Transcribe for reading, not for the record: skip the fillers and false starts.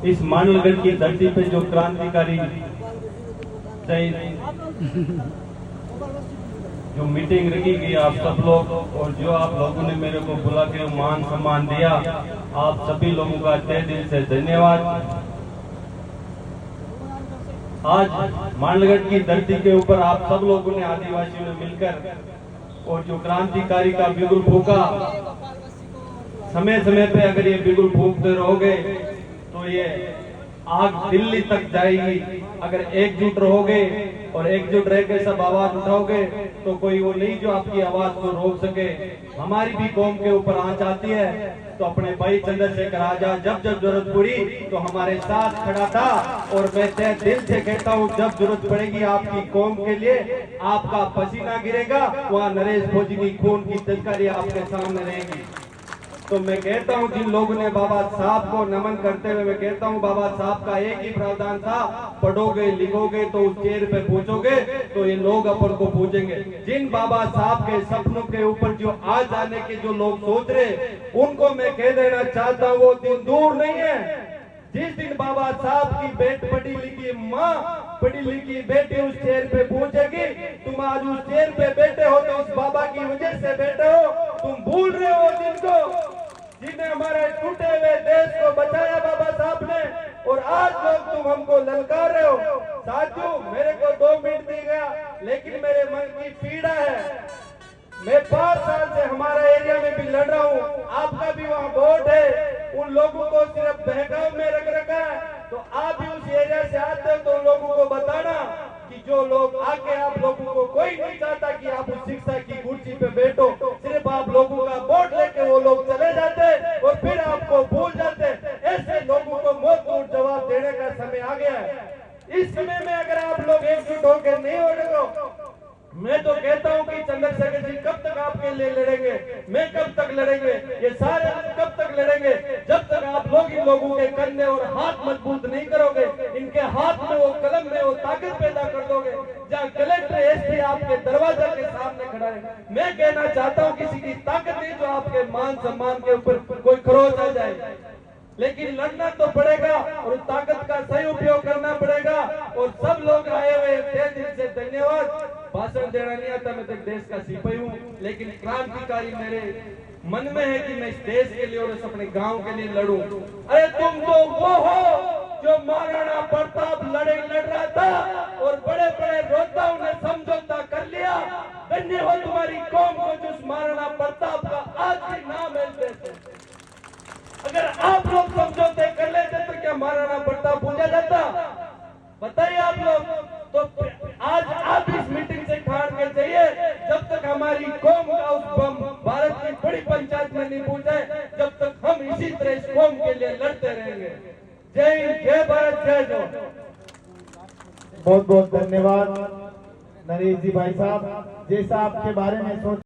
इस मांडलगढ़ की धरती पे जो क्रांतिकारी जो मीटिंग रखी गई आप सब लोग और जो आप लोगों ने मेरे को बुला के मान सम्मान दिया, आप सभी लोगों का तहे दिल से धन्यवाद। आज मांडलगढ़ की धरती के ऊपर आप सब लोगों ने आदिवासियों ने मिलकर और जो क्रांतिकारी का बिगुल फूका, समय समय पे अगर ये बिगुल फूकते रहोगे तो ये आग दिल्ली तक जाएगी। अगर एकजुट रहोगे और एकजुट रह के सब आवाज उठाओगे तो कोई वो नहीं जो आपकी आवाज को रोक सके। हमारी भी कौम के ऊपर आंच आती है तो अपने भाई चंद्रशेखर आजाद जब जब जरूरत पड़ी तो हमारे साथ खड़ा था। और मैं तहे दिल से कहता हूँ, जब जरूरत पड़ेगी आपकी कौम के लिए, आपका पसीना गिरेगा, वहाँ नरेश फौजी की खून की तस्करी आपके सामने रहेगी। तो मैं कहता हूं, जिन लोगों ने बाबा साहब को नमन करते हुए मैं कहता हूं, बाबा साहब का एक ही प्रावधान था, पढ़ोगे लिखोगे तो उस चेयर पे पूछोगे तो ये लोग अपन को पूछेंगे। जिन बाबा साहब के सपनों के ऊपर जो आज आने के जो लोग सोच रहे, उनको मैं कह देना चाहता हूं, वो दिन दूर नहीं है। जिस दिन बाबा साहब की पढ़ी लिखी माँ, पढ़ी लिखी बेटी उस चेयर पे पूछेगी, तुम आज उस चेयर पे बैठे हो तो इस बाबा की वजह से बैठे हो, तुम भूल रहे हो दिन को जिन्हें हमारे टूटे हुए देश को बचाया बाबा साहब ने, और आज लोग तुम हमको ललकार रहे हो। साथियों, मेरे को 2 मिनट दिया गया, लेकिन मेरे मन की पीड़ा है। मैं 5 साल से हमारा एरिया में भी लड़ रहा हूँ, आपका भी वहाँ वोट है, उन लोगों को सिर्फ बहकाव में रख रखा है। तो आप भी उस एरिया से आते हो तो उन लोगों को बताना कि जो लोग आके आप लोगों को कोई नहीं चाहता कि आप उस शिक्षा की कुर्सी पे बैठो, सिर्फ आप लोगों का वोट लेके वो लोग चले जाते और फिर आपको भूल जाते। ऐसे लोगों को मुंह तोड़ जवाब देने का समय आ गया है। इस समय में अगर आप लोग एकजुट होकर नहीं हो, मैं तो कहता हूं कि चंद्रशेखर जी कब तक आपके लिए लड़ेंगे, मैं कब तक लड़ेंगे, ये सारे कब तक लड़ेंगे, जब तक आप लोग इन लोगों के कंधे और हाथ मजबूत नहीं करोगे, इनके हाथ में वो कलम में वो ताकत पैदा कर दोगे। जहाँ कलेक्टर एसपी आपके दरवाजे के सामने खड़ा है, मैं कहना चाहता हूँ, किसी की ताकत नहीं जो आपके मान सम्मान के ऊपर कोई खरोच आ जाए, लेकिन लड़ना तो पड़ेगा और उस ताकत का सही उपयोग करना पड़ेगा। और सब लोग आए हुए तहे दिल से धन्यवाद। भाषण देना नहीं आता, मैं तो देश का सिपाही हूँ, लेकिन क्रांतिकारी मेरे मन में है कि मैं इस देश के लिए और इस अपने गांव के लिए लड़ूं। अरे तुम तो वो हो जो महाराणा प्रताप लड़ रहा था और बड़े बड़े योद्धाओं ने समझौता कर लिया। धन्य हो तुम्हारी कौम को जो महाराणा प्रताप का आज भी नाम है देश में। अगर आप लोग समझौते कर लेते तो क्या महाराणा प्रताप पूजा जाता? बताइए आप लोग। तो आज आप इस मीटिंग से ठाड़ के जाइए, जब तक हमारी कौम का उस भारत की बड़ी पंचायत में नहीं पहुंचे, जब तक हम इसी तरह इस कौम के लिए लड़ते रहेंगे। जय हिंद, जय भारत, जय जवान। बहुत बहुत धन्यवाद नरेश जी भाई साहब, जैसा आपके बारे में सोच